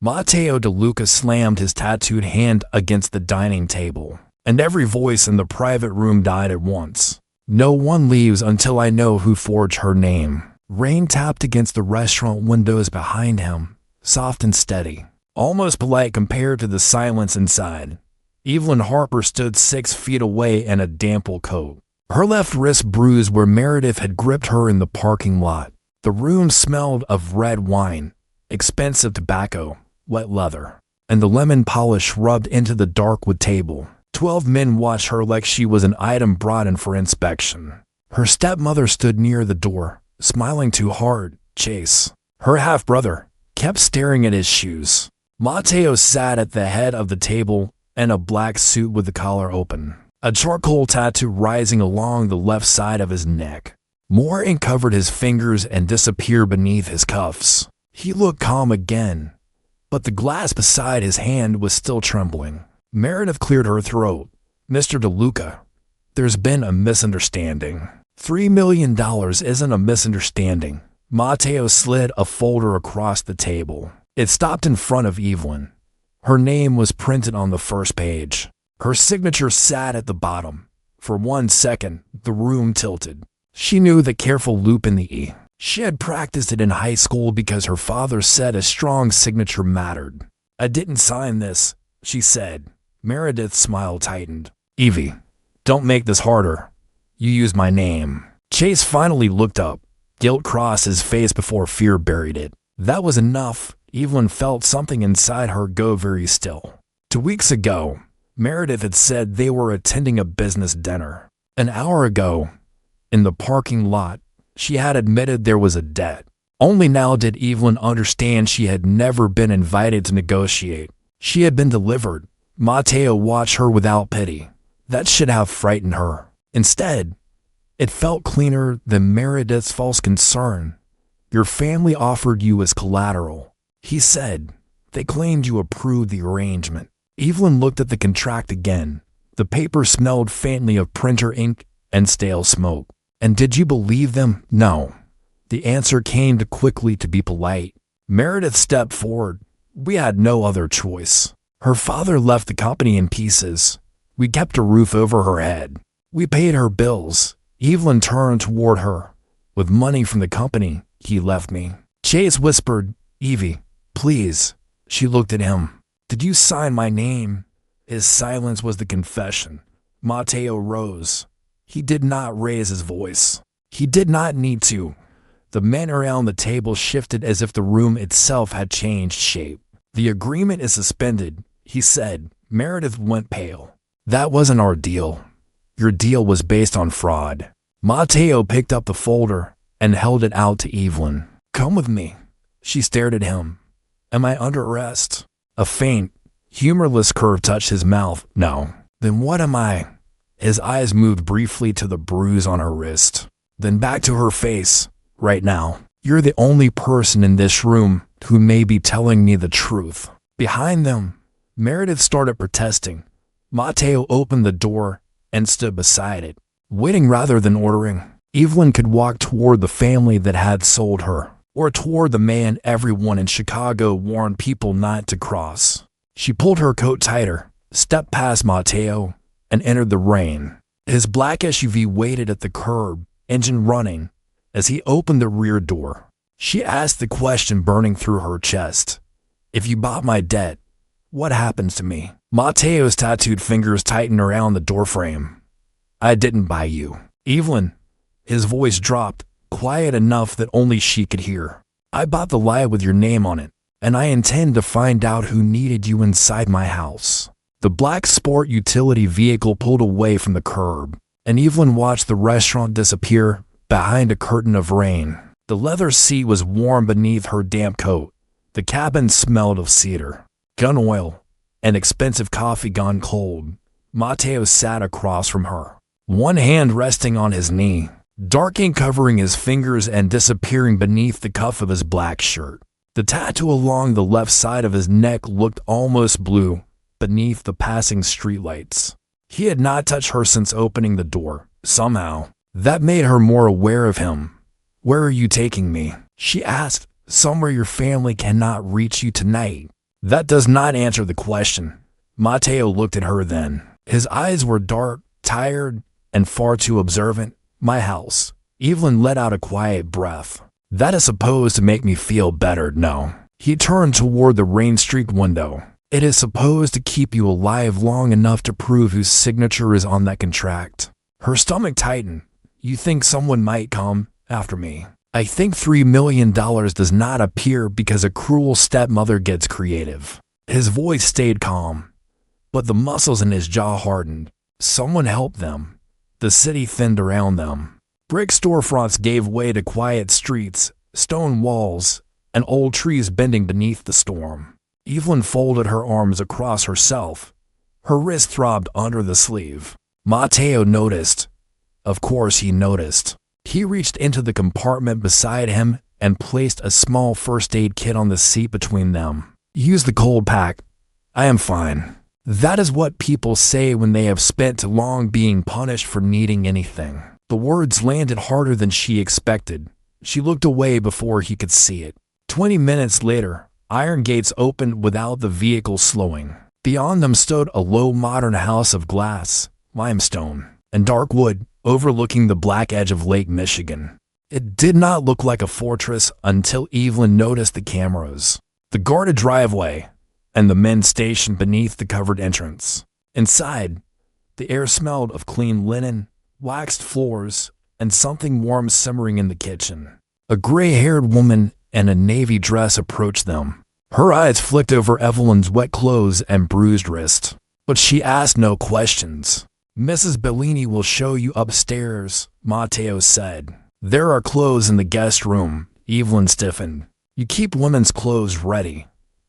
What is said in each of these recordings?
Matteo DeLuca slammed his tattooed hand against the dining table, and every voice in the private room died at once. No one leaves until I know who forged her name. Rain tapped against the restaurant windows behind him, soft and steady, almost polite compared to the silence inside. Evelyn Harper stood 6 feet away in a damp wool coat, her left wrist bruised where Meredith had gripped her in the parking lot. The room smelled of red wine, expensive tobacco, wet leather, and the lemon polish rubbed into the dark wood table. 12 men watched her like she was an item brought in for inspection. Her stepmother stood near the door, smiling too hard. Chase, her half-brother, kept staring at his shoes. Matteo sat at the head of the table in a black suit with the collar open, a charcoal tattoo rising along the left side of his neck. More ink covered his fingers and disappeared beneath his cuffs. He looked calm again, but the glass beside his hand was still trembling. Meredith cleared her throat. Mr. DeLuca, there's been a misunderstanding. $3 million isn't a misunderstanding. Matteo slid a folder across the table. It stopped in front of Evelyn. Her name was printed on the first page. Her signature sat at the bottom. For 1 second, the room tilted. She knew the careful loop in the E. She had practiced it in high school because her father said a strong signature mattered. I didn't sign this, she said. Meredith's smile tightened. Evie, don't make this harder. You used my name. Chase finally looked up. Guilt crossed his face before fear buried it. That was enough. Evelyn felt something inside her go very still. 2 weeks ago, Meredith had said they were attending a business dinner. An hour ago, in the parking lot, she had admitted there was a debt. Only now did Evelyn understand she had never been invited to negotiate. She had been delivered. Matteo watched her without pity. That should have frightened her. Instead, it felt cleaner than Meredith's false concern. Your family offered you as collateral, he said. They claimed you approved the arrangement. Evelyn looked at the contract again. The paper smelled faintly of printer ink and stale smoke. And did you believe them? No. The answer came too quickly to be polite. Meredith stepped forward. We had no other choice. Her father left the company in pieces. We kept a roof over her head. We paid her bills. Evelyn turned toward her. With money from the company, he left me. Chase whispered, Evie, please. She looked at him. Did you sign my name? His silence was the confession. Matteo rose. He did not raise his voice. He did not need to. The men around the table shifted as if the room itself had changed shape. The agreement is suspended, he said. Meredith went pale. That wasn't our deal. Your deal was based on fraud. Matteo picked up the folder and held it out to Evelyn. Come with me. She stared at him. Am I under arrest? A faint, humorless curve touched his mouth. No. Then what am I? His eyes moved briefly to the bruise on her wrist, then back to her face. Right now, you're the only person in this room who may be telling me the truth. Behind them, Meredith started protesting. Matteo opened the door and stood beside it, waiting rather than ordering. Evelyn could walk toward the family that had sold her, or toward the man everyone in Chicago warned people not to cross. She pulled her coat tighter, stepped past Matteo, and entered the rain. His black SUV waited at the curb, engine running, as he opened the rear door. She asked the question burning through her chest. If you bought my debt, what happens to me? Matteo's tattooed fingers tightened around the doorframe. I didn't buy you. Evelyn, his voice dropped, quiet enough that only she could hear. I bought the lie with your name on it, and I intend to find out who needed you inside my house. The black sport utility vehicle pulled away from the curb, and Evelyn watched the restaurant disappear behind a curtain of rain. The leather seat was warm beneath her damp coat. The cabin smelled of cedar, gun oil, and expensive coffee gone cold. Matteo sat across from her, one hand resting on his knee, dark ink covering his fingers and disappearing beneath the cuff of his black shirt. The tattoo along the left side of his neck looked almost blue beneath the passing streetlights. He had not touched her since opening the door. Somehow, that made her more aware of him. Where are you taking me? She asked. Somewhere your family cannot reach you tonight. That does not answer the question. Matteo looked at her then. His eyes were dark, tired, and far too observant. My house. Evelyn let out a quiet breath. That is supposed to make me feel better, no. He turned toward the rain-streaked window. It is supposed to keep you alive long enough to prove whose signature is on that contract. Her stomach tightened. You think someone might come after me? I think $3 million does not appear because a cruel stepmother gets creative. His voice stayed calm, but the muscles in his jaw hardened. Someone helped them. The city thinned around them. Brick storefronts gave way to quiet streets, stone walls, and old trees bending beneath the storm. Evelyn folded her arms across herself. Her wrist throbbed under the sleeve. Matteo noticed. Of course he noticed. He reached into the compartment beside him and placed a small first aid kit on the seat between them. Use the cold pack. I am fine. That is what people say when they have spent too long being punished for needing anything. The words landed harder than she expected. She looked away before he could see it. 20 minutes later, iron gates opened without the vehicle slowing. Beyond them stood a low modern house of glass, limestone, and dark wood, overlooking the black edge of Lake Michigan. It did not look like a fortress until Evelyn noticed the cameras, the guarded driveway, and the men stationed beneath the covered entrance. Inside, the air smelled of clean linen, waxed floors, and something warm simmering in the kitchen. A gray-haired woman in a navy dress approached them. Her eyes flicked over Evelyn's wet clothes and bruised wrist, but she asked no questions. Mrs. Bellini will show you upstairs, Matteo said. There are clothes in the guest room. Evelyn stiffened. You keep women's clothes ready.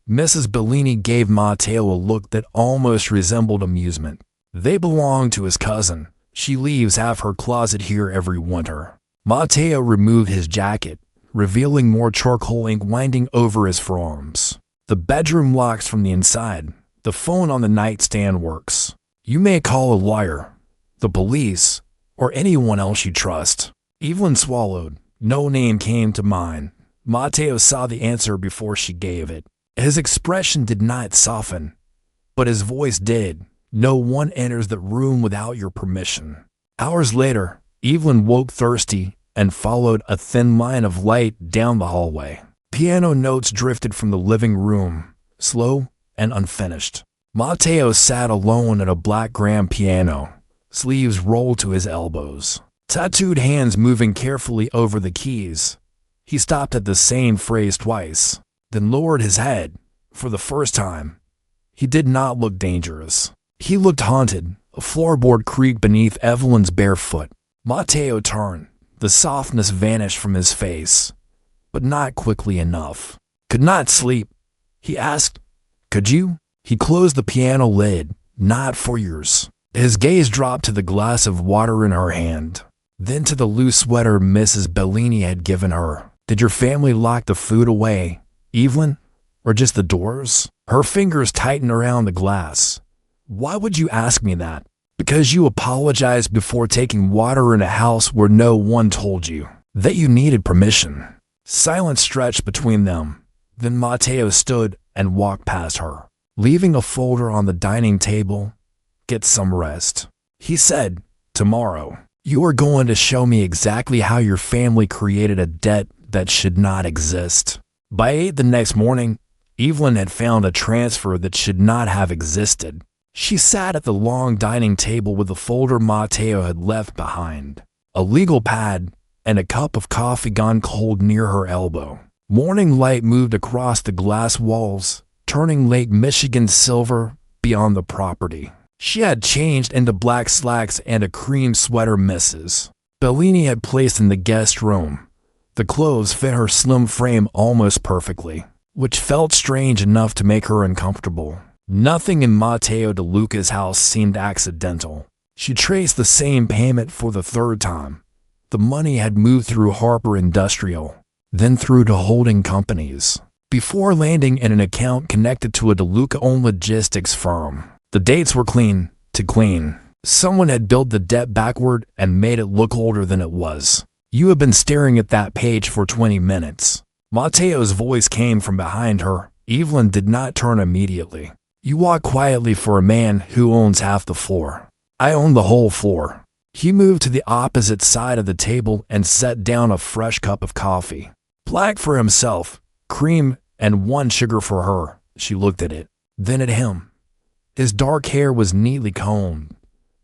Mrs. Bellini gave Matteo a look that almost resembled amusement. They belong to his cousin. She leaves half her closet here every winter. Matteo removed his jacket, revealing more charcoal ink winding over his forearms. The bedroom locks from the inside. The phone on the nightstand works. You may call a lawyer, the police, or anyone else you trust. Evelyn swallowed. No name came to mind. Matteo saw the answer before she gave it. His expression did not soften, but his voice did. No one enters the room without your permission. Hours later, Evelyn woke thirsty and followed a thin line of light down the hallway. Piano notes drifted from the living room, slow and unfinished. Matteo sat alone at a black grand piano, sleeves rolled to his elbows, tattooed hands moving carefully over the keys. He stopped at the same phrase twice, then lowered his head. For the first time, he did not look dangerous. He looked haunted. A floorboard creaked beneath Evelyn's bare foot. Matteo turned. The softness vanished from his face, but not quickly enough. Could not sleep? He asked. Could you? He closed the piano lid. Not for yours. His gaze dropped to the glass of water in her hand, then to the loose sweater Mrs. Bellini had given her. Did your family lock the food away, Evelyn? Or just the doors? Her fingers tightened around the glass. Why would you ask me that? Because you apologized before taking water in a house where no one told you that you needed permission. Silence stretched between them. Then Matteo stood and walked past her, leaving a folder on the dining table. Get some rest. He said, tomorrow, you are going to show me exactly how your family created a debt that should not exist. By 8 the next morning, Evelyn had found a transfer that should not have existed. She sat at the long dining table with the folder Matteo had left behind, a legal pad, and a cup of coffee gone cold near her elbow. Morning light moved across the glass walls, turning Lake Michigan silver beyond the property. She had changed into black slacks and a cream sweater Mrs. Bellini had placed in the guest room. The clothes fit her slim frame almost perfectly, which felt strange enough to make her uncomfortable. Nothing in Matteo DeLuca's house seemed accidental. She traced the same payment for the third time. The money had moved through Harper Industrial, then through to holding companies, before landing in an account connected to a DeLuca-owned logistics firm. The dates were clean to clean. Someone had built the debt backward and made it look older than it was. You have been staring at that page for 20 minutes. Matteo's voice came from behind her. Evelyn did not turn immediately. You walk quietly for a man who owns half the floor. I own the whole floor. He moved to the opposite side of the table and set down a fresh cup of coffee. Black for himself, cream, and 1 sugar for her. She looked at it, then at him. His dark hair was neatly combed,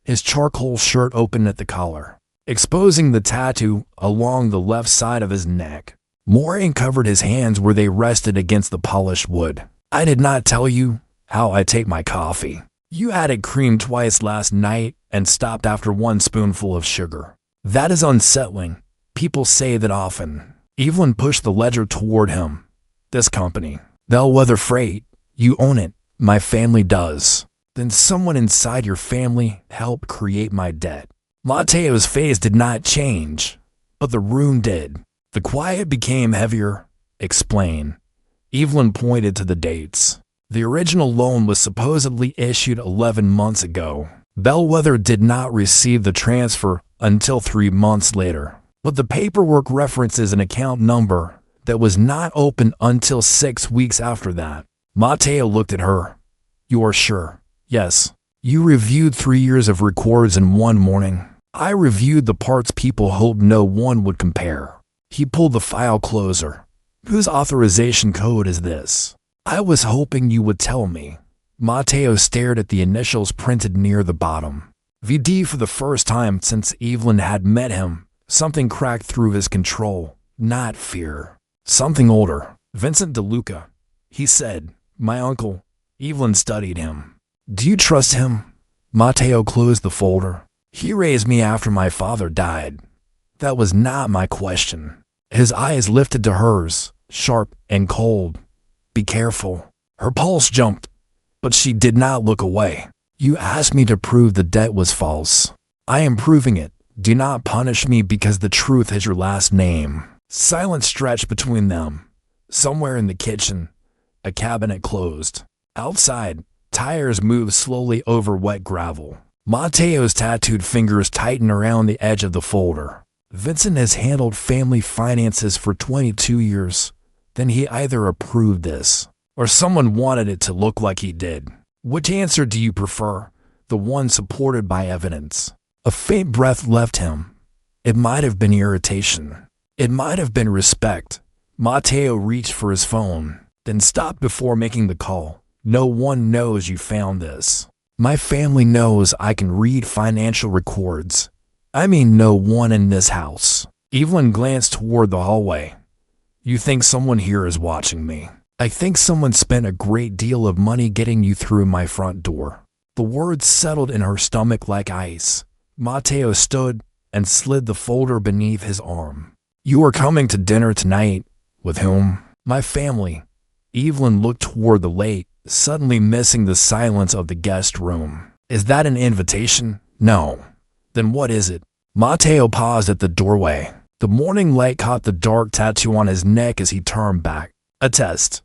his charcoal shirt open at the collar, exposing the tattoo along the left side of his neck. Moraine covered his hands where they rested against the polished wood. I did not tell you how I take my coffee. You added cream twice last night and stopped after 1 spoonful of sugar. That is unsettling. People say that often. Evelyn pushed the ledger toward him. This company, Bellwether Freight, you own it. My family does. Then someone inside your family helped create my debt. Matteo's face did not change, but the room did. The quiet became heavier. Explain. Evelyn pointed to the dates. The original loan was supposedly issued 11 months ago. Bellwether did not receive the transfer until 3 months later, but the paperwork references an account number that was not opened until 6 weeks after that. Matteo looked at her. You are sure? Yes. You reviewed 3 years of records in 1 morning. I reviewed the parts people hoped no one would compare. He pulled the file closer. Whose authorization code is this? I was hoping you would tell me. Matteo stared at the initials printed near the bottom. VD. For the first time since Evelyn had met him, something cracked through his control. Not fear. Something older. Vincent DeLuca. He said, my uncle. Evelyn studied him. Do you trust him? Matteo closed the folder. He raised me after my father died. That was not my question. His eyes lifted to hers, sharp and cold. Be careful. Her pulse jumped, but she did not look away. You asked me to prove the debt was false. I am proving it. Do not punish me because the truth is your last name. Silence stretched between them. Somewhere in the kitchen, a cabinet closed. Outside, tires moved slowly over wet gravel. Matteo's tattooed fingers tightened around the edge of the folder. Vincent has handled family finances for 22 years. Then he either approved this, or someone wanted it to look like he did. Which answer do you prefer? The one supported by evidence. A faint breath left him. It might have been irritation. It might have been respect. Matteo reached for his phone, then stopped before making the call. No one knows you found this. My family knows I can read financial records. I mean no one in this house. Evelyn glanced toward the hallway. You think someone here is watching me? I think someone spent a great deal of money getting you through my front door. The words settled in her stomach like ice. Matteo stood and slid the folder beneath his arm. You are coming to dinner tonight. With whom? My family. Evelyn looked toward the lake, suddenly missing the silence of the guest room. Is that an invitation? No. Then what is it? Matteo paused at the doorway. The morning light caught the dark tattoo on his neck as he turned back. A test.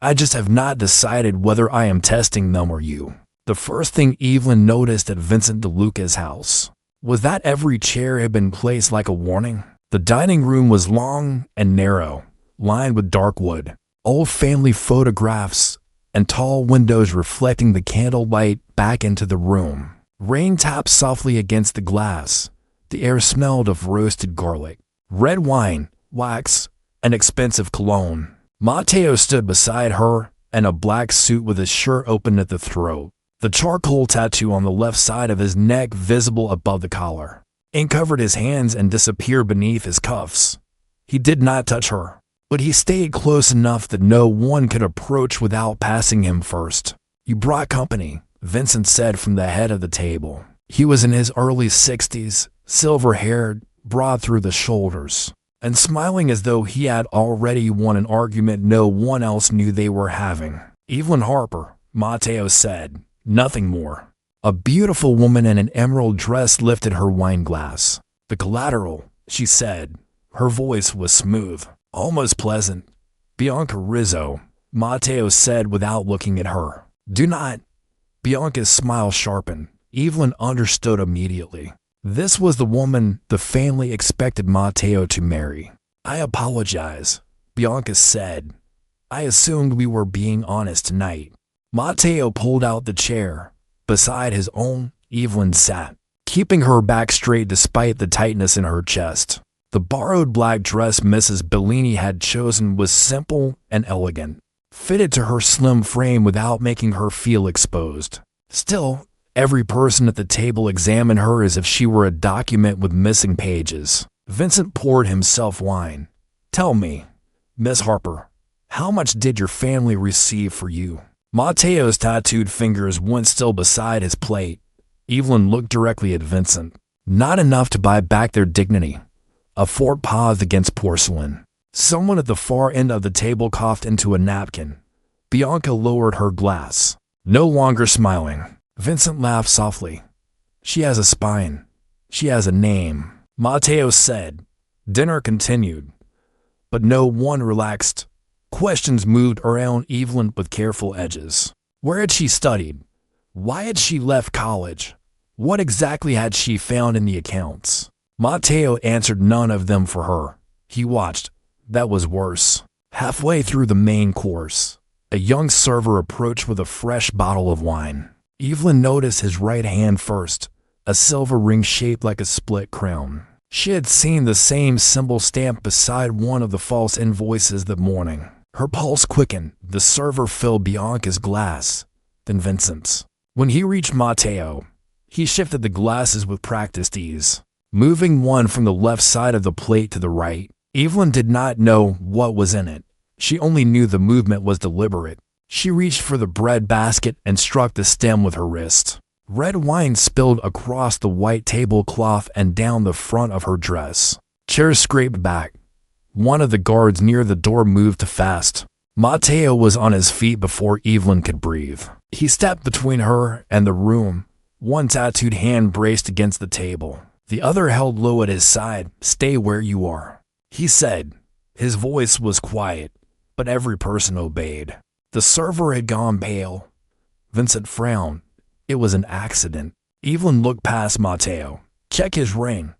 I just have not decided whether I am testing them or you. The first thing Evelyn noticed at Vincent DeLuca's house was that every chair had been placed like a warning. The dining room was long and narrow, lined with dark wood, old family photographs, and tall windows reflecting the candlelight back into the room. Rain tapped softly against the glass. The air smelled of roasted garlic, red wine, wax, and expensive cologne. Matteo stood beside her in a black suit with his shirt open at the throat, the charcoal tattoo on the left side of his neck visible above the collar. Ink covered his hands and disappeared beneath his cuffs. He did not touch her, but he stayed close enough that no one could approach without passing him first. You brought company, Vincent said from the head of the table. He was in his early 60s, silver-haired, broad through the shoulders, and smiling as though he had already won an argument no one else knew they were having. Evelyn Harper, Matteo said, nothing more. A beautiful woman in an emerald dress lifted her wine glass. The collateral, she said. Her voice was smooth, almost pleasant. Bianca Rizzo, Matteo said without looking at her. Do not. Bianca's smile sharpened. Evelyn understood immediately. This was the woman the family expected Matteo to marry. I apologize, Bianca said. I assumed we were being honest tonight. Matteo pulled out the chair. Beside his own, Evelyn sat, keeping her back straight despite the tightness in her chest. The borrowed black dress Mrs. Bellini had chosen was simple and elegant, fitted to her slim frame without making her feel exposed. Still, every person at the table examined her as if she were a document with missing pages. Vincent poured himself wine. "Tell me, Miss Harper, how much did your family receive for you?" Matteo's tattooed fingers went still beside his plate. Evelyn looked directly at Vincent. "Not enough to buy back their dignity." A fork paused against porcelain. Someone at the far end of the table coughed into a napkin. Bianca lowered her glass, no longer smiling. Vincent laughed softly. "She has a spine. She has a name," Matteo said. Dinner continued, but no one relaxed. Questions moved around Evelyn with careful edges. Where had she studied? Why had she left college? What exactly had she found in the accounts? Matteo answered none of them for her. He watched. That was worse. Halfway through the main course, a young server approached with a fresh bottle of wine. Evelyn noticed his right hand first, a silver ring shaped like a split crown. She had seen the same symbol stamped beside one of the false invoices that morning. Her pulse quickened. The server filled Bianca's glass, then Vincent's. When he reached Matteo, he shifted the glasses with practiced ease, moving one from the left side of the plate to the right. Evelyn did not know what was in it. She only knew the movement was deliberate. She reached for the bread basket and struck the stem with her wrist. Red wine spilled across the white tablecloth and down the front of her dress. Chairs scraped back. One of the guards near the door moved too fast. Matteo was on his feet before Evelyn could breathe. He stepped between her and the room, one tattooed hand braced against the table, the other held low at his side. "Stay where you are," he said. His voice was quiet, but every person obeyed. The server had gone pale. Vincent frowned. It was an accident. Evelyn looked past Matteo. "Check his ring."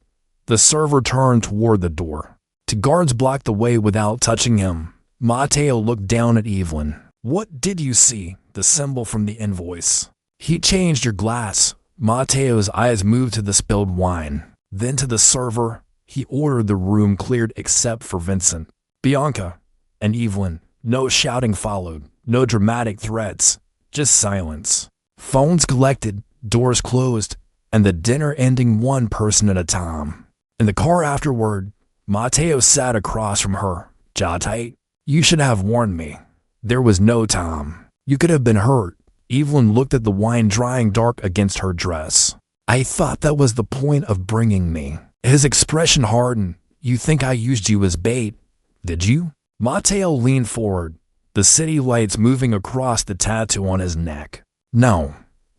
The server turned toward the door. Two guards blocked the way without touching him. Matteo looked down at Evelyn. "What did you see?" "The symbol from the invoice." "He changed your glass." Matteo's eyes moved to the spilled wine, then to the server. He ordered the room cleared except for Vincent, Bianca, and Evelyn. No shouting followed, no dramatic threats, just silence. Phones collected, doors closed, and the dinner ending one person at a time. In the car afterward, Matteo sat across from her, jaw tight. "You should have warned me. There was no time. You could have been hurt." Evelyn looked at the wine drying dark against her dress. "I thought that was the point of bringing me." His expression hardened. "You think I used you as bait, did you?" Matteo leaned forward, the city lights moving across the tattoo on his neck. "No."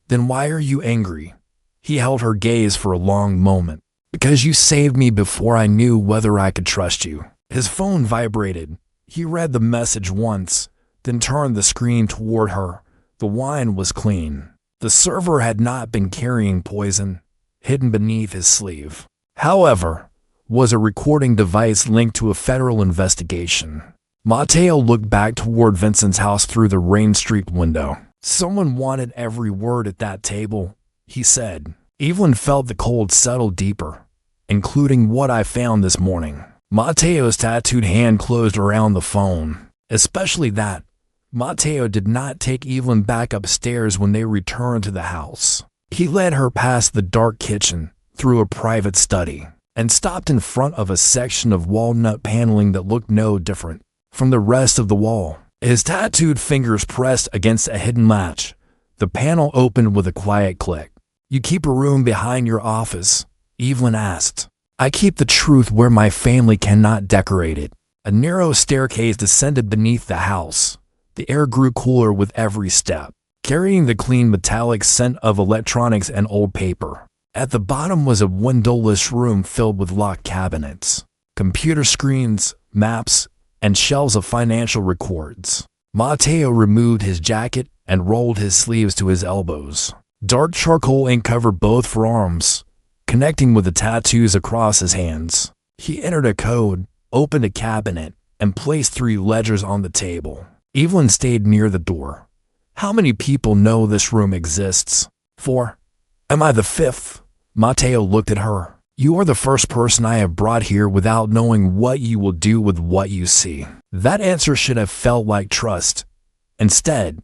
"Then why are you angry?" He held her gaze for a long moment. "Because you saved me before I knew whether I could trust you." His phone vibrated. He read the message once, then turned the screen toward her. The wine was clean. The server had not been carrying poison, hidden beneath his sleeve. However, was a recording device linked to a federal investigation. Matteo looked back toward Vincent's house through the rain-streaked window. "Someone wanted every word at that table," he said. Evelyn felt the cold settle deeper, including what I found this morning. Matteo's tattooed hand closed around the phone. Especially that. Matteo did not take Evelyn back upstairs when they returned to the house. He led her past the dark kitchen, through a private study, and stopped in front of a section of walnut paneling that looked no different from the rest of the wall. His tattooed fingers pressed against a hidden latch. The panel opened with a quiet click. "You keep a room behind your office?" Evelyn asked. "I keep the truth where my family cannot decorate it." A narrow staircase descended beneath the house. The air grew cooler with every step, carrying the clean metallic scent of electronics and old paper. At the bottom was a windowless room filled with locked cabinets, computer screens, maps, and shelves of financial records. Matteo removed his jacket and rolled his sleeves to his elbows. Dark charcoal ink covered both forearms, connecting with the tattoos across his hands. He entered a code, opened a cabinet, and placed 3 ledgers on the table. Evelyn stayed near the door. How many people know this room exists? 4. Am I the 5th? Matteo looked at her. You are the first person I have brought here without knowing what you will do with what you see. That answer should have felt like trust. Instead,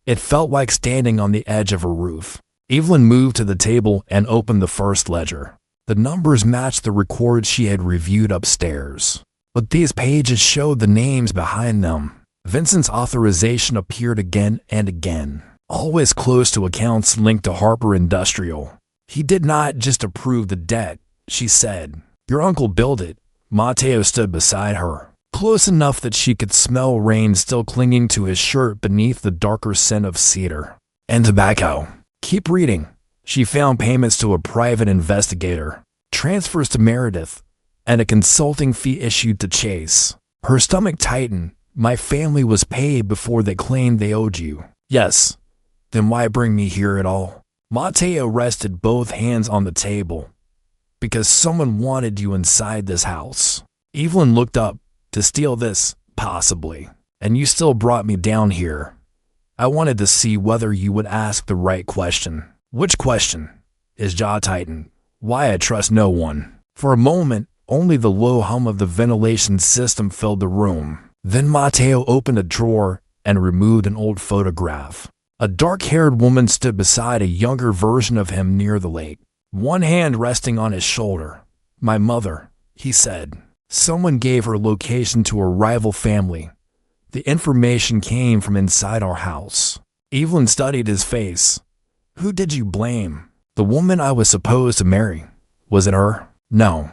it felt like standing on the edge of a roof. Evelyn moved to the table and opened the first ledger. The numbers matched the records she had reviewed upstairs. But these pages showed the names behind them. Vincent's authorization appeared again and again, always close to accounts linked to Harper Industrial. He did not just approve the debt, she said. Your uncle billed it. Matteo stood beside her, close enough that she could smell rain still clinging to his shirt beneath the darker scent of cedar and tobacco. Keep reading. She found payments to a private investigator, transfers to Meredith, and a consulting fee issued to Chase. Her stomach tightened. My family was paid before they claimed they owed you. Yes. Then why bring me here at all? Matteo rested both hands on the table. Because someone wanted you inside this house. Evelyn looked up. To steal this, possibly. And you still brought me down here. I wanted to see whether you would ask the right question. Which question? His jaw tightened. Why I trust no one. For a moment, only the low hum of the ventilation system filled the room. Then Matteo opened a drawer and removed an old photograph. A dark-haired woman stood beside a younger version of him near the lake, one hand resting on his shoulder. My mother, he said. Someone gave her location to a rival family. The information came from inside our house. Evelyn studied his face. Who did you blame? The woman I was supposed to marry. Was it her? No.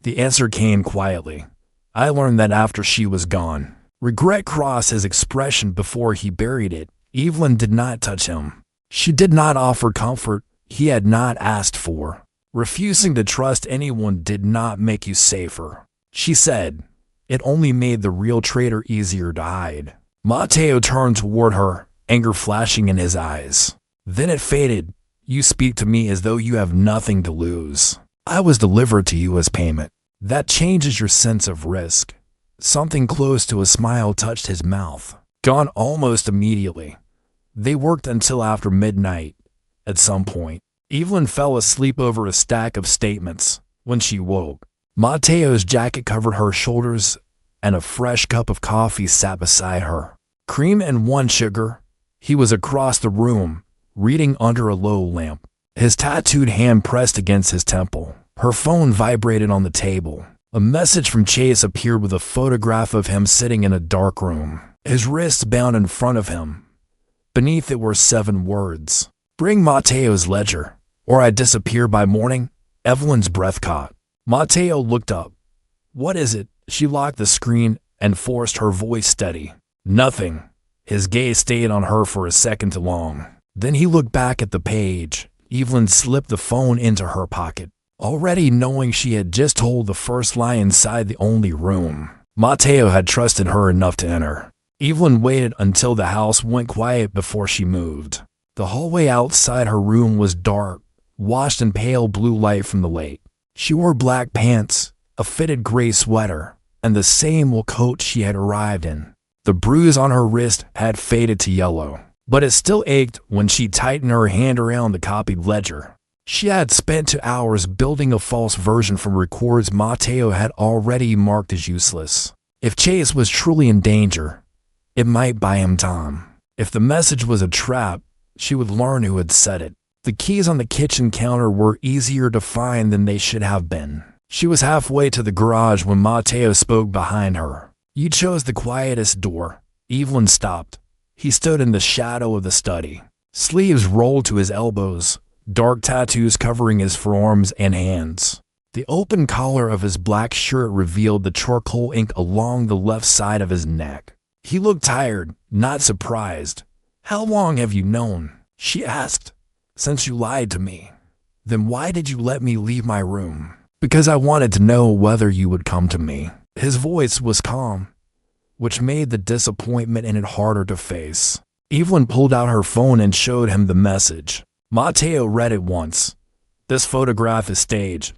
The answer came quietly. I learned that after she was gone. Regret crossed his expression before he buried it. Evelyn did not touch him. She did not offer comfort he had not asked for. Refusing to trust anyone did not make you safer. She said, it only made the real traitor easier to hide. Matteo turned toward her, anger flashing in his eyes. Then it faded. You speak to me as though you have nothing to lose. I was delivered to you as payment. That changes your sense of risk. Something close to a smile touched his mouth. Gone almost immediately. They worked until after midnight. At some point, Evelyn fell asleep over a stack of statements. When she woke, Matteo's jacket covered her shoulders and a fresh cup of coffee sat beside her. Cream and 1 sugar. He was across the room, reading under a low lamp. His tattooed hand pressed against his temple. Her phone vibrated on the table. A message from Chase appeared with a photograph of him sitting in a dark room, his wrists bound in front of him. Beneath it were 7 words. Bring Matteo's ledger, or I disappear by morning. Evelyn's breath caught. Matteo looked up. What is it? She locked the screen and forced her voice steady. Nothing. His gaze stayed on her for a second too long. Then he looked back at the page. Evelyn slipped the phone into her pocket, already knowing she had just told the first lie inside the only room. Matteo had trusted her enough to enter. Evelyn waited until the house went quiet before she moved. The hallway outside her room was dark, washed in pale blue light from the lake. She wore black pants, a fitted gray sweater, and the same wool coat she had arrived in. The bruise on her wrist had faded to yellow, but it still ached when she tightened her hand around the copied ledger. She had spent 2 hours building a false version from records Matteo had already marked as useless. If Chase was truly in danger, it might buy him time. If the message was a trap, she would learn who had said it. The keys on the kitchen counter were easier to find than they should have been. She was halfway to the garage when Matteo spoke behind her. You chose the quietest door. Evelyn stopped. He stood in the shadow of the study. Sleeves rolled to his elbows, dark tattoos covering his forearms and hands. The open collar of his black shirt revealed the charcoal ink along the left side of his neck. He looked tired, not surprised. How long have you known? She asked. Since you lied to me. Then why did you let me leave my room? Because I wanted to know whether you would come to me. His voice was calm, which made the disappointment in it harder to face. Evelyn pulled out her phone and showed him the message. Matteo read it once. This photograph is staged.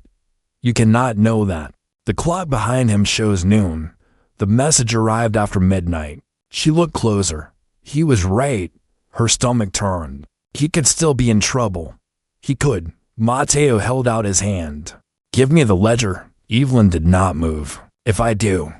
You cannot know that. The clock behind him shows noon. The message arrived after midnight. She looked closer. He was right. Her stomach turned. He could still be in trouble. He could. Matteo held out his hand. Give me the ledger. Evelyn did not move. If I do,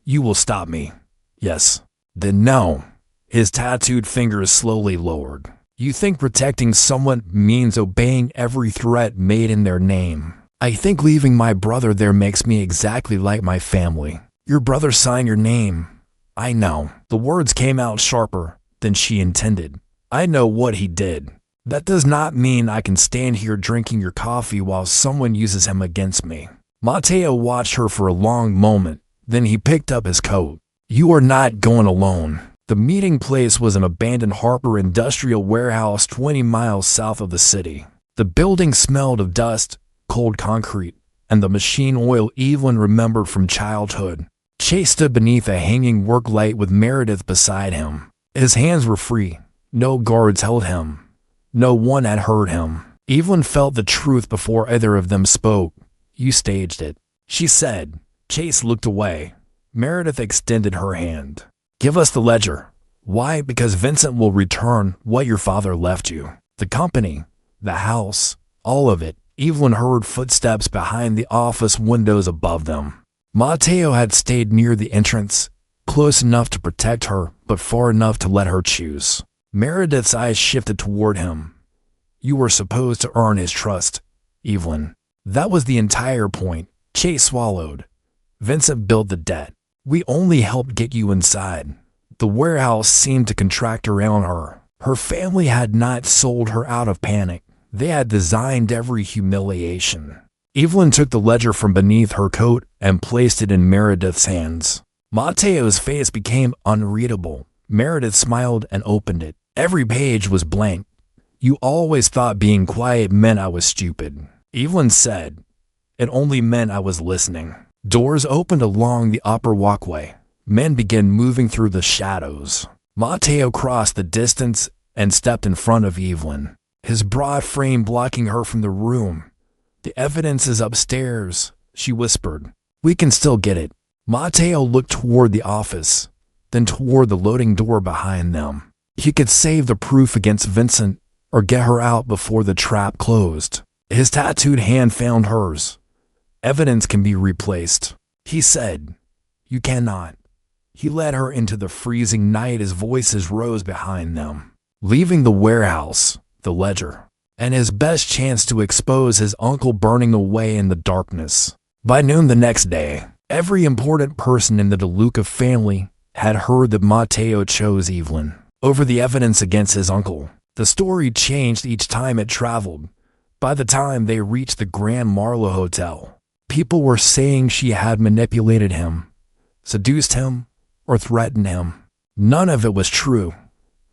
you will stop me. Yes. Then no. His tattooed fingers slowly lowered. You think protecting someone means obeying every threat made in their name. I think leaving my brother there makes me exactly like my family. Your brother signed your name. I know. The words came out sharper than she intended. I know what he did. That does not mean I can stand here drinking your coffee while someone uses him against me. Matteo watched her for a long moment. Then he picked up his coat. You are not going alone. The meeting place was an abandoned Harper industrial warehouse 20 miles south of the city. The building smelled of dust, cold concrete, and the machine oil Evelyn remembered from childhood. Chase stood beneath a hanging work light with Meredith beside him. His hands were free. No guards held him. No one had heard him. Evelyn felt the truth before either of them spoke. You staged it, she said. Chase looked away. Meredith extended her hand. Give us the ledger. Why? Because Vincent will return what your father left you. The company, the house, all of it. Evelyn heard footsteps behind the office windows above them. Matteo had stayed near the entrance, close enough to protect her, but far enough to let her choose. Meredith's eyes shifted toward him. You were supposed to earn his trust, Evelyn. That was the entire point. Chase swallowed. Vincent built the debt. We only helped get you inside. The warehouse seemed to contract around her. Her family had not sold her out of panic. They had designed every humiliation. Evelyn took the ledger from beneath her coat and placed it in Meredith's hands. Matteo's face became unreadable. Meredith smiled and opened it. Every page was blank. You always thought being quiet meant I was stupid. Evelyn said. It only meant I was listening. Doors opened along the upper walkway. Men began moving through the shadows. Matteo crossed the distance and stepped in front of Evelyn, his broad frame blocking her from the room. The evidence is upstairs, she whispered. We can still get it. Matteo looked toward the office, then toward the loading door behind them. He could save the proof against Vincent or get her out before the trap closed. His tattooed hand found hers. Evidence can be replaced, he said. You cannot. He led her into the freezing night as voices rose behind them. Leaving the warehouse, the ledger, and his best chance to expose his uncle burning away in the darkness. By noon the next day, every important person in the DeLuca family had heard that Matteo chose Evelyn over the evidence against his uncle. The story changed each time it traveled. By the time they reached the Grand Marlowe Hotel, people were saying she had manipulated him, seduced him, or threatened him. None of it was true,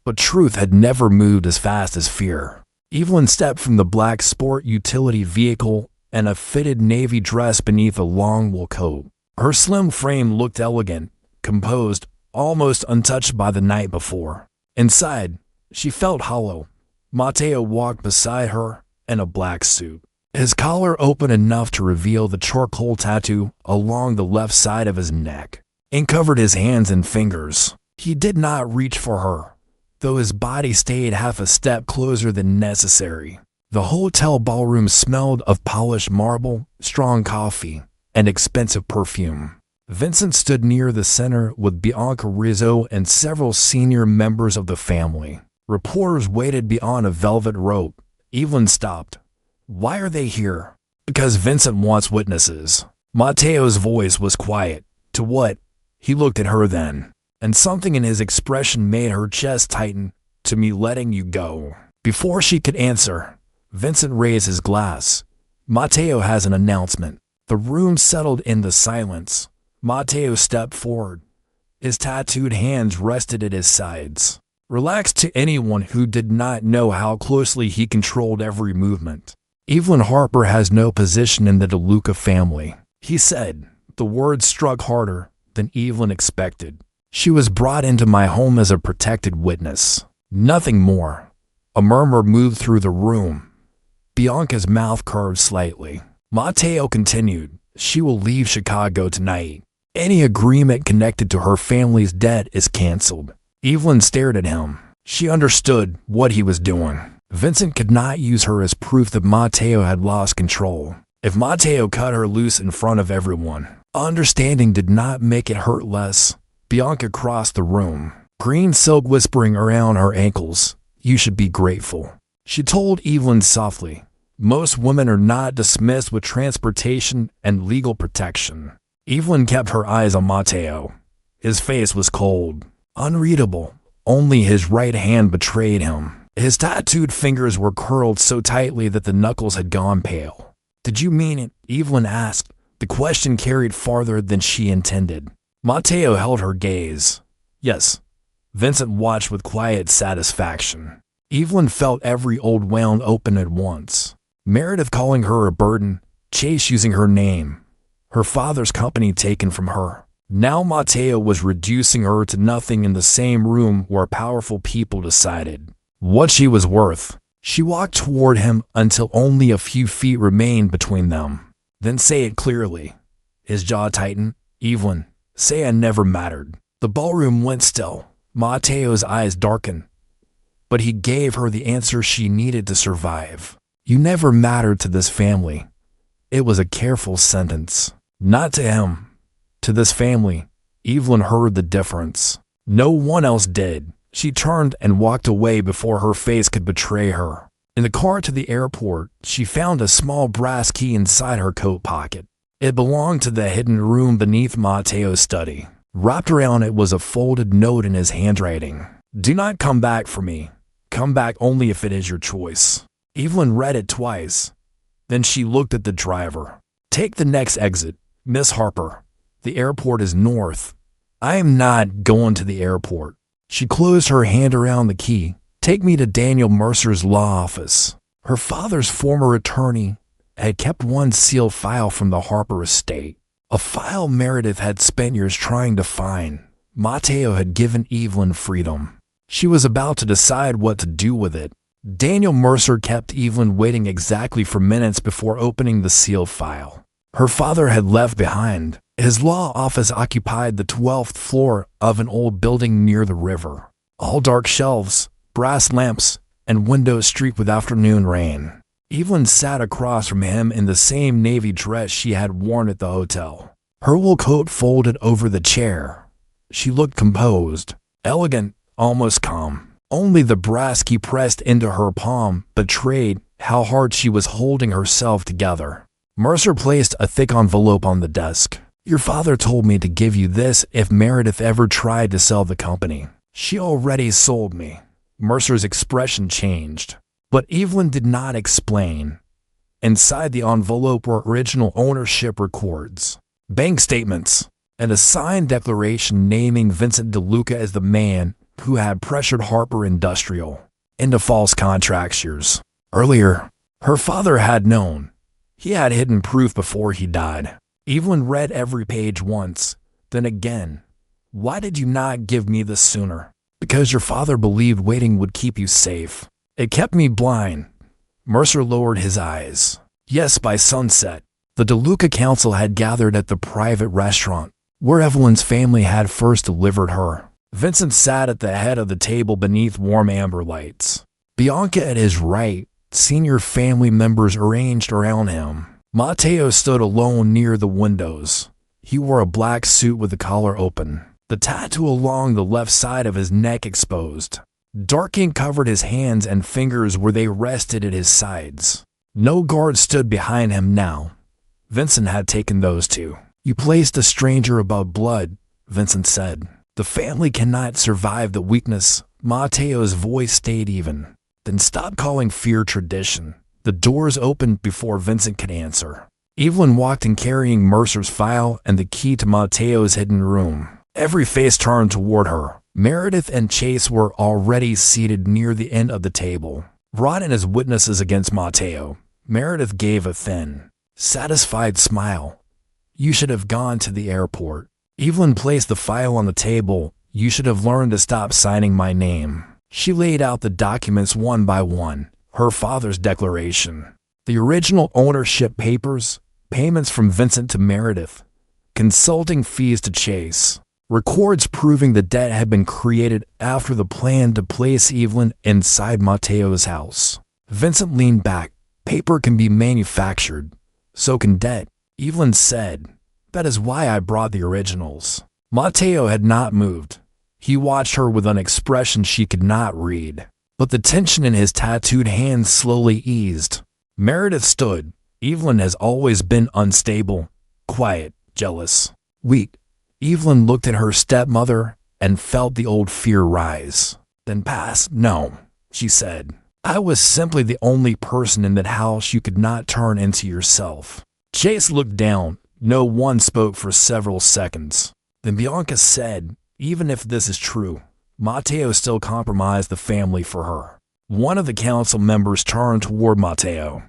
but truth had never moved as fast as fear. Evelyn stepped from the black sport utility vehicle and a fitted navy dress beneath a long wool coat. Her slim frame looked elegant, composed, almost untouched by the night before. Inside, she felt hollow. Matteo walked beside her in a black suit, his collar open enough to reveal the charcoal tattoo along the left side of his neck, and covered his hands and fingers. He did not reach for her, though his body stayed half a step closer than necessary. The hotel ballroom smelled of polished marble, strong coffee, and expensive perfume. Vincent stood near the center with Bianca Rizzo and several senior members of the family. Reporters waited beyond a velvet rope. Evelyn stopped. Why are they here? Because Vincent wants witnesses. Matteo's voice was quiet. To what? He looked at her then, and something in his expression made her chest tighten. To me letting you go. Before she could answer, Vincent raised his glass. Matteo has an announcement. The room settled in the silence. Matteo stepped forward. His tattooed hands rested at his sides, relaxed to anyone who did not know how closely he controlled every movement. Evelyn Harper has no position in the DeLuca family, he said. The words struck harder than Evelyn expected. She was brought into my home as a protected witness. Nothing more. A murmur moved through the room. Bianca's mouth curved slightly. Matteo continued. She will leave Chicago tonight. Any agreement connected to her family's debt is canceled. Evelyn stared at him. She understood what he was doing. Vincent could not use her as proof that Matteo had lost control. If Matteo cut her loose in front of everyone, understanding did not make it hurt less. Bianca crossed the room, green silk whispering around her ankles. "You should be grateful," she told Evelyn softly. "Most women are not dismissed with transportation and legal protection." Evelyn kept her eyes on Matteo. His face was cold, unreadable. Only his right hand betrayed him. His tattooed fingers were curled so tightly that the knuckles had gone pale. "Did you mean it?" Evelyn asked. The question carried farther than she intended. Matteo held her gaze. "Yes." Vincent watched with quiet satisfaction. Evelyn felt every old wound open at once. Meredith calling her a burden, Chase using her name, her father's company taken from her. Now Matteo was reducing her to nothing in the same room where powerful people decided what she was worth. She walked toward him until only a few feet remained between them. "Then say it clearly." His jaw tightened. "Evelyn, say I never mattered." The ballroom went still. Matteo's eyes darkened. But he gave her the answer she needed to survive. "You never mattered to this family." It was a careful sentence. Not to him. To this family. Evelyn heard the difference. No one else did. She turned and walked away before her face could betray her. In the car to the airport, she found a small brass key inside her coat pocket. It belonged to the hidden room beneath Matteo's study. Wrapped around it was a folded note in his handwriting. "Do not come back for me. Come back only if it is your choice." Evelyn read it twice. Then she looked at the driver. "Take the next exit, Miss Harper. The airport is north." "I am not going to the airport." She closed her hand around the key. "Take me to Daniel Mercer's law office." Her father's former attorney had kept one sealed file from the Harper estate. A file Meredith had spent years trying to find. Matteo had given Evelyn freedom. She was about to decide what to do with it. Daniel Mercer kept Evelyn waiting exactly for minutes before opening the sealed file. Her father had left behind. His law office occupied the 12th floor of an old building near the river. All dark shelves, brass lamps, and windows streaked with afternoon rain. Evelyn sat across from him in the same navy dress she had worn at the hotel. Her wool coat folded over the chair. She looked composed, elegant, almost calm. Only the brass key pressed into her palm betrayed how hard she was holding herself together. Mercer placed a thick envelope on the desk. "Your father told me to give you this if Meredith ever tried to sell the company." "She already sold me." Mercer's expression changed. But Evelyn did not explain. Inside the envelope were original ownership records, bank statements, and a signed declaration naming Vincent DeLuca as the man who had pressured Harper Industrial into false contract years. Earlier, her father had known. He had hidden proof before he died. Evelyn read every page once, then again. "Why did you not give me this sooner?" "Because your father believed waiting would keep you safe. It kept me blind." Mercer lowered his eyes. "Yes, by sunset." The DeLuca council had gathered at the private restaurant, where Evelyn's family had first delivered her. Vincent sat at the head of the table beneath warm amber lights. Bianca at his right, senior family members arranged around him. Matteo stood alone near the windows. He wore a black suit with the collar open, the tattoo along the left side of his neck exposed. Dark ink covered his hands and fingers where they rested at his sides. No guard stood behind him now. Vincent had taken those two. "You placed a stranger above blood," Vincent said. "The family cannot survive the weakness." Matteo's voice stayed even. "Then stop calling fear tradition." The doors opened before Vincent could answer. Evelyn walked in carrying Mercer's file and the key to Matteo's hidden room. Every face turned toward her. Meredith and Chase were already seated near the end of the table, brought in as witnesses against Matteo. Meredith gave a thin, satisfied smile. "You should have gone to the airport." Evelyn placed the file on the table. "You should have learned to stop signing my name." She laid out the documents one by one. Her father's declaration, the original ownership papers, payments from Vincent to Meredith, consulting fees to Chase, records proving the debt had been created after the plan to place Evelyn inside Matteo's house. Vincent leaned back. Paper can be manufactured. So can debt, Evelyn said. That is why I brought the originals. Matteo had not moved. He watched her with an expression she could not read, but the tension in his tattooed hands slowly eased. Meredith stood. Evelyn has always been unstable, quiet, jealous, weak. Evelyn looked at her stepmother and felt the old fear rise, then pass. No, she said. I was simply the only person in that house you could not turn into yourself. Chase looked down. No one spoke for several seconds. Then Bianca said, even if this is true, Matteo still compromised the family for her. One of the council members turned toward Matteo.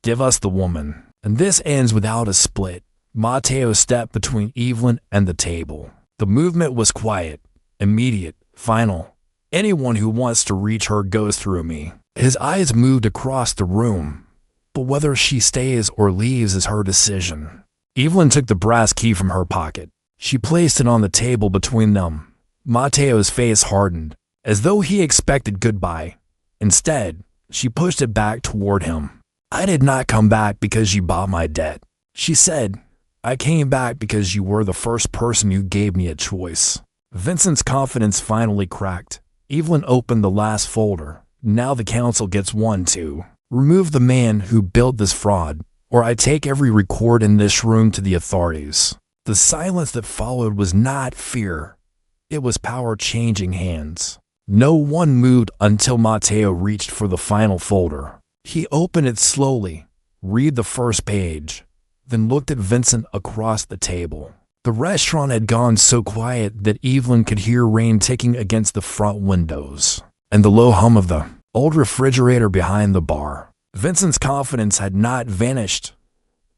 Give us the woman. And this ends without a split. Matteo stepped between Evelyn and the table. The movement was quiet, immediate, final. Anyone who wants to reach her goes through me. His eyes moved across the room, but whether she stays or leaves is her decision. Evelyn took the brass key from her pocket. She placed it on the table between them. Matteo's face hardened, as though he expected goodbye. Instead, she pushed it back toward him. I did not come back because you bought my debt, she said. I came back because you were the first person who gave me a choice. Vincent's confidence finally cracked. Evelyn opened the last folder. Now the council gets one too. Remove the man who built this fraud, or I take every record in this room to the authorities. The silence that followed was not fear. It was power changing hands. No one moved until Matteo reached for the final folder. He opened it slowly, read the first page, then looked at Vincent across the table. The restaurant had gone so quiet that Evelyn could hear rain ticking against the front windows, and the low hum of the old refrigerator behind the bar. Vincent's confidence had not vanished,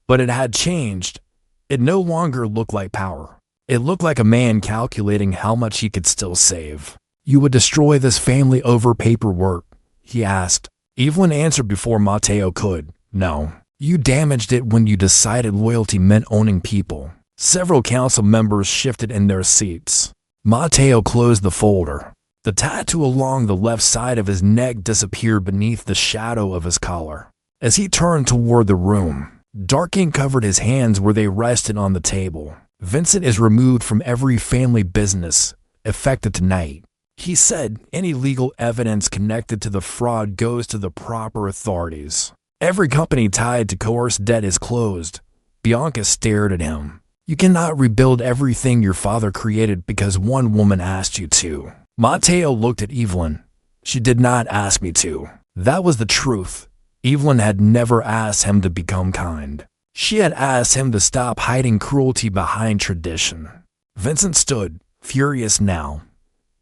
but it had changed. It no longer looked like power. It looked like a man calculating how much he could still save. You would destroy this family over paperwork, he asked. Evelyn answered before Matteo could. No. You damaged it when you decided loyalty meant owning people. Several council members shifted in their seats. Matteo closed the folder. The tattoo along the left side of his neck disappeared beneath the shadow of his collar. As he turned toward the room, dark ink covered his hands where they rested on the table. Vincent is removed from every family business, effective tonight. He said any legal evidence connected to the fraud goes to the proper authorities. Every company tied to coerced debt is closed. Bianca stared at him. You cannot rebuild everything your father created because one woman asked you to. Matteo looked at Evelyn. She did not ask me to. That was the truth. Evelyn had never asked him to become kind. She had asked him to stop hiding cruelty behind tradition. Vincent stood, furious now.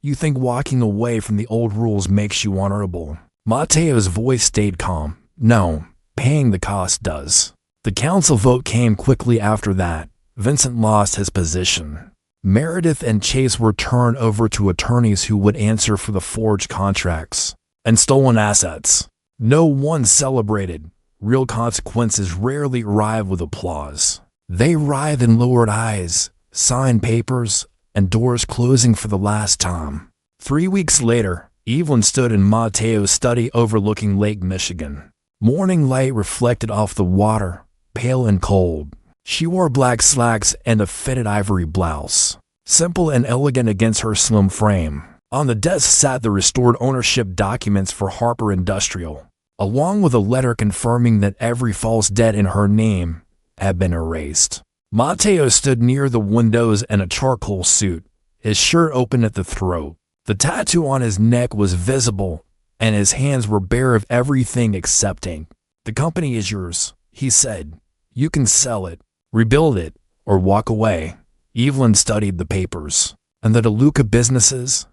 You think walking away from the old rules makes you honorable? Matteo's voice stayed calm. No, paying the cost does. The council vote came quickly after that. Vincent lost his position. Meredith and Chase were turned over to attorneys who would answer for the forged contracts and stolen assets. No one celebrated. Real consequences rarely arrive with applause. They writhed in lowered eyes, signed papers, and doors closing for the last time. 3 weeks later, Evelyn stood in Matteo's study overlooking Lake Michigan. Morning light reflected off the water, pale and cold. She wore black slacks and a fitted ivory blouse, simple and elegant against her slim frame. On the desk sat the restored ownership documents for Harper Industrial, along with a letter confirming that every false debt in her name had been erased. Matteo stood near the windows in a charcoal suit, his shirt open at the throat. The tattoo on his neck was visible, and his hands were bare of everything except ink. The company is yours, he said. You can sell it, rebuild it, or walk away. Evelyn studied the papers. And the DeLuca businesses?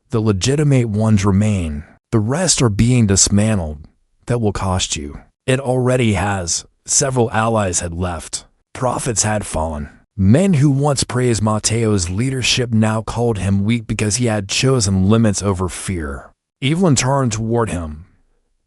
The legitimate ones remain. The rest are being dismantled. That will cost you. It already has. Several allies had left. Profits had fallen. Men who once praised Matteo's leadership now called him weak because he had chosen limits over fear. Evelyn turned toward him.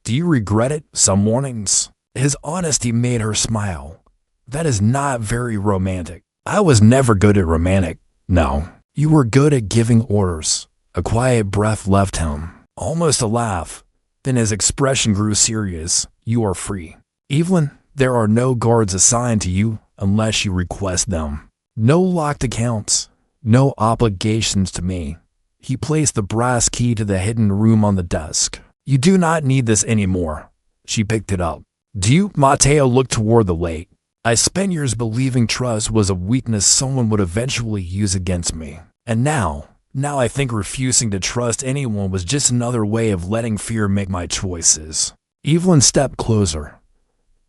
Do you regret it? Some mornings. His honesty made her smile. That is not very romantic. I was never good at romantic. No, you were good at giving orders. A quiet breath left him, almost a laugh. Then his expression grew serious. You are free. Evelyn, there are no guards assigned to you unless you request them. No locked accounts. No obligations to me. He placed the brass key to the hidden room on the desk. You do not need this anymore. She picked it up. Do you? Matteo looked toward the lake. I spent years believing trust was a weakness someone would eventually use against me. And now I think refusing to trust anyone was just another way of letting fear make my choices. Evelyn stepped closer,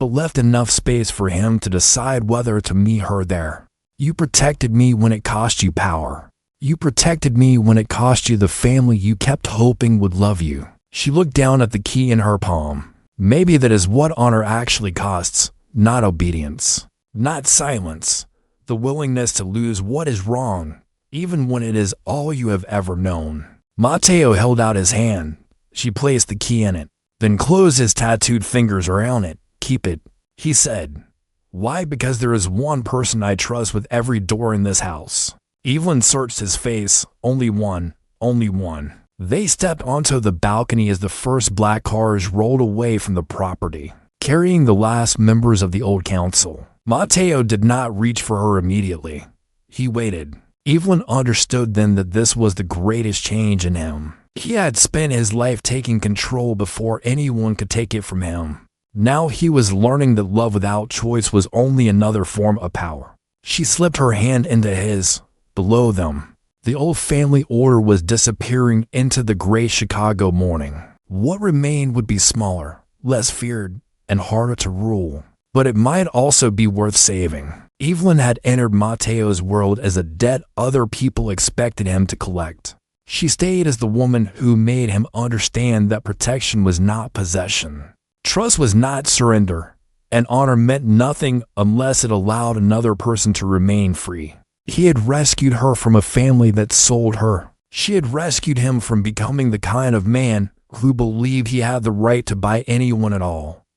but left enough space for him to decide whether to meet her there. You protected me when it cost you power. You protected me when it cost you the family you kept hoping would love you. She looked down at the key in her palm. Maybe that is what honor actually costs, not obedience, not silence, the willingness to lose what is wrong, even when it is all you have ever known. Matteo held out his hand. She placed the key in it, then closed his tattooed fingers around it. Keep it, he said. Why? Because there is one person I trust with every door in this house. Evelyn searched his face. Only one, only one. They stepped onto the balcony as the first black cars rolled away from the property, carrying the last members of the old council. Matteo did not reach for her immediately. He waited. Evelyn understood then that this was the greatest change in him. He had spent his life taking control before anyone could take it from him. Now he was learning that love without choice was only another form of power. She slipped her hand into his. Below them, the old family order was disappearing into the gray Chicago morning. What remained would be smaller, less feared, and harder to rule. But it might also be worth saving. Evelyn had entered Matteo's world as a debt other people expected him to collect. She stayed as the woman who made him understand that protection was not possession. Trust was not surrender, and honor meant nothing unless it allowed another person to remain free. He had rescued her from a family that sold her. She had rescued him from becoming the kind of man who believed he had the right to buy anyone at all.